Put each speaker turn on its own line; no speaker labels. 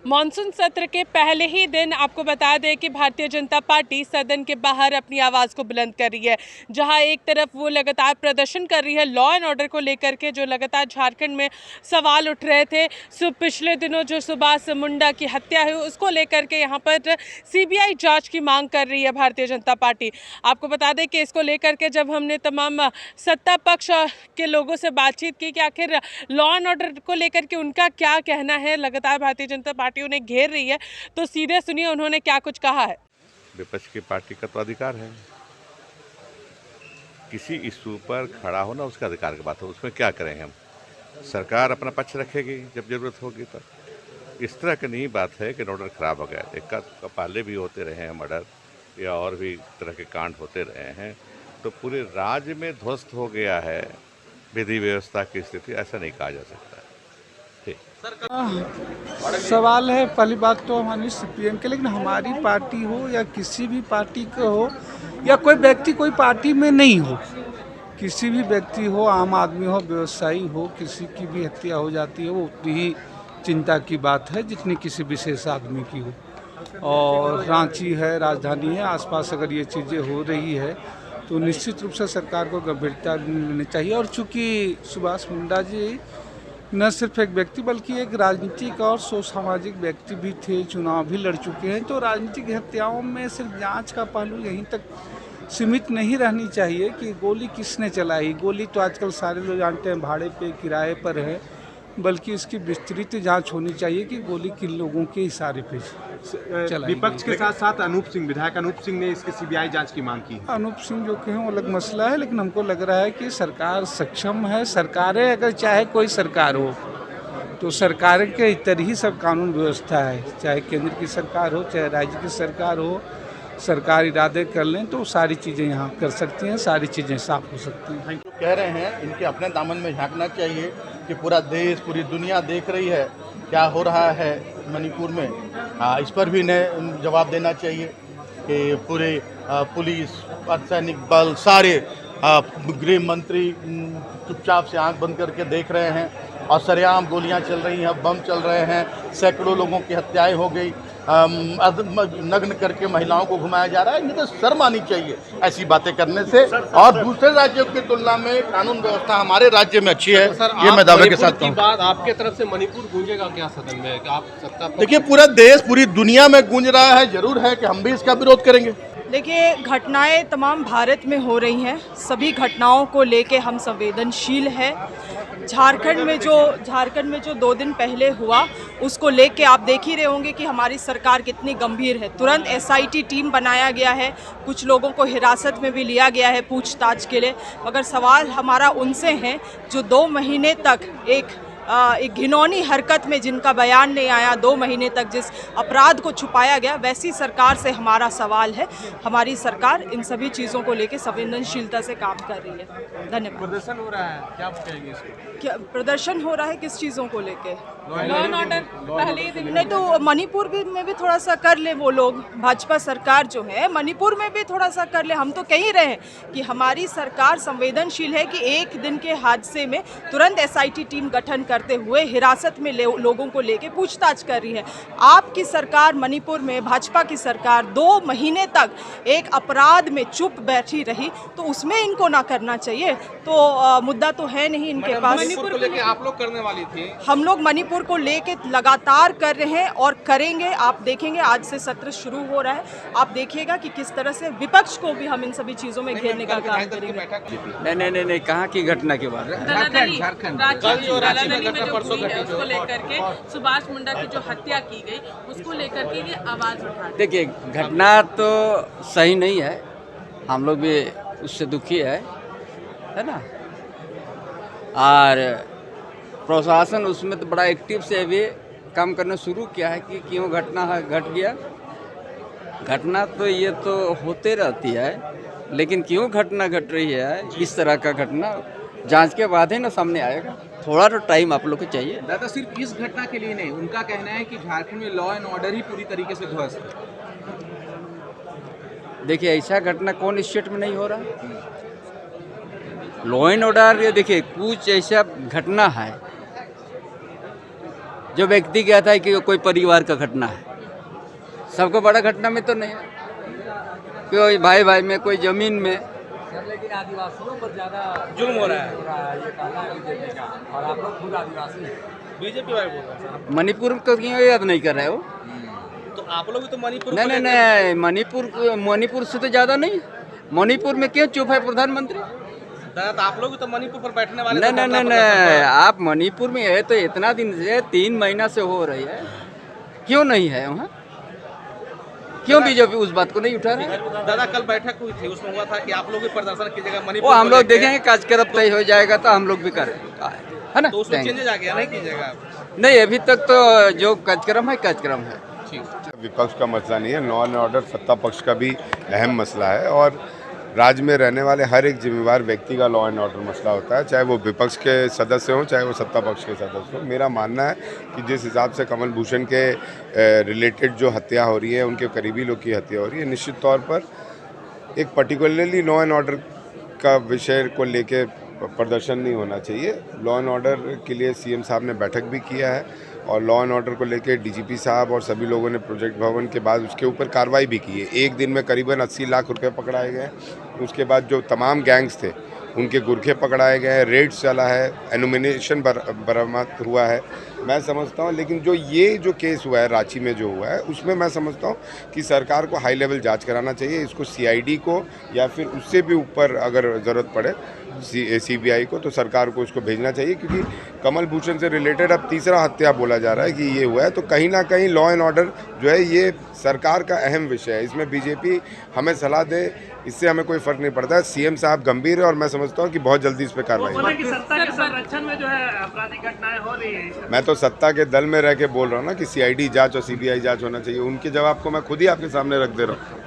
Monsoon सत्र के पहले ही दिन आपको बता दें कि भारतीय जनता पार्टी सदन के बाहर अपनी आवाज़ को बुलंद कर रही है। जहां एक तरफ वो लगातार प्रदर्शन कर रही है लॉ एंड ऑर्डर को लेकर के, जो लगातार झारखंड में सवाल उठ रहे थे। पिछले दिनों जो सुभाष मुंडा की हत्या हुई उसको लेकर के यहाँ पर सीबीआई जांच की मांग कर रही है भारतीय जनता पार्टी। आपको बता दें कि इसको लेकर के जब हमने तमाम सत्ता पक्ष के लोगों से बातचीत की कि आखिर लॉ एंड ऑर्डर को लेकर के उनका क्या कहना है, लगातार भारतीय जनता पार्टी उन्हें घेर रही है, तो सीधे सुनिए उन्होंने क्या कुछ कहा है।
विपक्ष की पार्टी का तो अधिकार है, किसी इशू पर खड़ा होना उसका अधिकार की बात है, उसमें क्या करें हम। सरकार अपना पक्ष रखेगी जब जरूरत होगी तब। इस तरह की नहीं बात है कि ऑर्डर खराब हो गया। एक पहले भी होते रहे हैं मर्डर या और भी तरह के कांड होते रहे हैं, तो पूरे राज्य में ध्वस्त हो गया है विधि व्यवस्था की स्थिति, ऐसा नहीं कहा जा सकता है।
सवाल है पहली बात तो हमारी सीपीएम के, लेकिन हमारी पार्टी हो या किसी भी पार्टी का हो या कोई व्यक्ति कोई पार्टी में नहीं हो, किसी भी व्यक्ति हो, आम आदमी हो, व्यवसायी हो, किसी की भी हत्या हो जाती है वो उतनी ही चिंता की बात है जितनी किसी विशेष आदमी की हो। और रांची है, राजधानी है, आसपास अगर ये चीज़ें हो रही है तो निश्चित रूप से सरकार को गंभीरता लेनी चाहिए। और चूँकि सुभाष मुंडा जी न सिर्फ एक व्यक्ति बल्कि एक राजनीतिक और सामाजिक व्यक्ति भी थे, चुनाव भी लड़ चुके हैं, तो राजनीतिक हत्याओं में सिर्फ जांच का पहलू यहीं तक सीमित नहीं रहनी चाहिए कि गोली किसने चलाई। गोली तो आजकल सारे लोग जानते हैं भाड़े पे, किराए पर है, बल्कि इसकी विस्तृत जांच होनी चाहिए कि गोली किन लोगों के इशारे पे चलाई।
विपक्ष के साथ साथ विधायक अनूप सिंह ने इसकी सीबीआई जांच की मांग की है।
अनूप सिंह जो कहें वो अलग मसला है, लेकिन हमको लग रहा है कि सरकार सक्षम है। सरकारें अगर चाहे कोई सरकार हो तो सरकार के इतर ही सब कानून व्यवस्था है, चाहे केंद्र की सरकार हो चाहे राज्य की सरकार हो। सरकार इरादे कर लें तो सारी चीज़ें यहाँ कर सकती हैं, सारी चीज़ें साफ हो सकती हैं।
कह रहे हैं इनके अपने दामन में झांकना चाहिए कि पूरा देश पूरी दुनिया देख रही है क्या हो रहा है मणिपुर में। इस पर भी इन्हें जवाब देना चाहिए कि पूरे पुलिस, अर्धसैनिक बल, सारे गृह मंत्री चुपचाप से आंख बंद करके देख रहे हैं और सरेआम गोलियां चल रही हैं, बम चल रहे हैं, सैकड़ों लोगों की हत्याएं हो गई, नग्न करके महिलाओं को घुमाया जा रहा है। इन्हें तो शर्म आनी चाहिए ऐसी बातें करने से। और दूसरे राज्यों की तुलना में कानून व्यवस्था हमारे राज्य में अच्छी है, ये मैं दावे के साथ कहूं।
बात आपके तरफ से मणिपुर गूंजेगा क्या सदन में? आप सत्ता
देखिए पूरा देश पूरी दुनिया में गूंज रहा है, जरूर है कि हम भी इसका विरोध करेंगे।
देखिए, घटनाएं तमाम भारत में हो रही हैं, सभी घटनाओं को लेके हम संवेदनशील हैं। झारखंड में जो 2 दिन पहले हुआ उसको लेके आप देख ही रहे होंगे कि हमारी सरकार कितनी गंभीर है। तुरंत एसआईटी टीम बनाया गया है, कुछ लोगों को हिरासत में भी लिया गया है पूछताछ के लिए। मगर सवाल हमारा उनसे है जो 2 महीने तक एक घिनौनी हरकत में जिनका बयान नहीं आया, 2 महीने तक जिस अपराध को छुपाया गया, वैसी सरकार से हमारा सवाल है। हमारी सरकार इन सभी चीज़ों को लेकर संवेदनशीलता से काम कर रही है। धन्यवाद।
प्रदर्शन हो रहा है, क्या कहेंगे इसको?
क्या प्रदर्शन हो रहा है, किस चीज़ों को लेके? लॉ एंड ऑर्डर पहले ही दिन नहीं तो मणिपुर में भी थोड़ा सा कर ले वो लोग, भाजपा सरकार जो है मणिपुर में भी थोड़ा सा कर ले। हम तो कह ही रहे हैं कि हमारी सरकार संवेदनशील है कि एक दिन के हादसे में तुरंत एसआईटी टीम गठन करते हुए हिरासत में लोगों को लेके पूछताछ कर रही है। आपकी सरकार मणिपुर में, भाजपा की सरकार 2 महीने तक एक अपराध में चुप बैठी रही, तो उसमें इनको ना करना चाहिए। तो मुद्दा तो है नहीं इनके पास।
मणिपुर को लेके आप लोग करने वाली थी।
हम लोग मणिपुर को लेके लगातार कर रहे हैं और करेंगे। आप देखेंगे आज से सत्र शुरू हो रहा है, आप देखिएगा कि किस तरह से विपक्ष को भी हम इन सभी चीजों में घेरने का काम करेंगे।
नहीं, कहाँ की घटना के बाद?
झारखंड उसको लेकर के सुभाष मुंडा की जो हत्या की गई उसको लेकर के ये आवाज उठा।
देखिए, घटना तो सही नहीं है, हम लोग भी उससे दुखी है ना। और प्रशासन उसमें तो बड़ा एक्टिव से भी काम करना शुरू किया है कि क्यों घटना घट गया। घटना तो ये तो होते रहती है, लेकिन क्यों घटना घट रही है इस तरह का घटना जांच के बाद ही ना सामने आएगा। थोड़ा तो टाइम आप लोग को चाहिए।
दादा, सिर्फ इस घटना के लिए नहीं, उनका कहना है कि झारखंड में लॉ एंड ऑर्डर ही पूरी तरीके से ध्वस्त है।
देखिए, ऐसा घटना कौन स्टेट में नहीं हो रहा? लॉ एंड ऑर्डर, ये देखिए कुछ ऐसा घटना है जो व्यक्ति कहता है कि कोई परिवार का घटना है, सबको बड़ा घटना में तो नहीं है, कोई भाई भाई में, कोई जमीन में, लेकिन आदिवासियों पर ज्यादा
जुल्म हो रहा है।
ये कहना है बीजेपी का, और आप लोग खुद आदिवासी हैं।
बीजेपी वाले बोल रहे हैं।
मणिपुर को क्यों याद नहीं कर रहे हो?
तो आप लोग भी तो मणिपुर
नहीं
को
नहीं
लेकर-
नहीं, मणिपुर से तो ज्यादा नहीं। मणिपुर में क्यों चुप है प्रधानमंत्री?
दादा, तो आप लोग भी तो मणिपुर पर बैठने वाले
नहीं
थे,
नहीं
धरना
नहीं
प्रदर्शन
नहीं,
पर।
आप मणिपुर में है तो इतना दिन से, 3 महीना से हो रही है, क्यों नहीं है वहाँ? क्यों बीजेपी उस बात को नहीं उठा रहा है?
दादा, कल बैठक हुई थी, उसमें हुआ था कि आप लोग भी प्रदर्शन कीजिएगा मणिपुर
वो हम
को
लोग
लेके।
देखेंगे, कार्यक्रम तय हो जाएगा तो हम लोग भी करेंगे, है ना?
तो उसमें
देंगे।
चेंजेस आ गया, नहीं कीजिएगा आप?
नहीं, अभी तक तो जो कार्यक्रम है।
विपक्ष का मसला नहीं है, लॉ एंड ऑर्डर सत्ता पक्ष का भी अहम मसला है और राज्य में रहने वाले हर एक जिम्मेवार व्यक्ति का लॉ एंड ऑर्डर मसला होता है, चाहे वो विपक्ष के सदस्य हों चाहे वो सत्ता पक्ष के सदस्य हों। मेरा मानना है कि जिस हिसाब से कमल भूषण के रिलेटेड जो हत्या हो रही है, उनके करीबी लोग की हत्या हो रही है, निश्चित तौर पर एक पर्टिकुलरली लॉ एंड ऑर्डर का विषय को लेके प्रदर्शन नहीं होना चाहिए। लॉ एंड ऑर्डर के लिए सीएम साहब ने बैठक भी किया है और लॉ एंड ऑर्डर को लेके डीजीपी साहब और सभी लोगों ने प्रोजेक्ट भवन के बाद उसके ऊपर कार्रवाई भी की है। एक दिन में करीबन 80 लाख रुपए पकड़ाए गए। उसके बाद जो तमाम गैंग्स थे उनके गुरखे पकड़ाए गए हैं, रेड्स चला है, एनुमिनेशन बरामद हुआ है। मैं समझता हूं, लेकिन जो केस हुआ है रांची में जो हुआ है, उसमें मैं समझता हूं कि सरकार को हाई लेवल जांच कराना चाहिए। इसको सीआईडी को या फिर उससे भी ऊपर अगर ज़रूरत पड़े सीबीआई को, तो सरकार को उसको भेजना चाहिए, क्योंकि कमल भूषण से रिलेटेड अब तीसरा हत्या बोला जा रहा है कि ये हुआ है। तो कहीं ना कहीं लॉ एंड ऑर्डर जो है ये सरकार का अहम विषय है। इसमें बीजेपी हमें सलाह दे, इससे हमें कोई फर्क नहीं पड़ता है। सीएम साहब गंभीर है और मैं समझता हूँ कि बहुत जल्दी इस पर कार्रवाई होगी।
कि सत्ता के संरक्षण में जो है आपराधिक घटनाएं हो रही है।
मैं तो सत्ता के दल में रह के बोल रहा हूँ ना कि सीआईडी जांच और सीबीआई जांच होना चाहिए। उनके जवाब को मैं खुद ही आपके सामने रख दे रहा हूँ।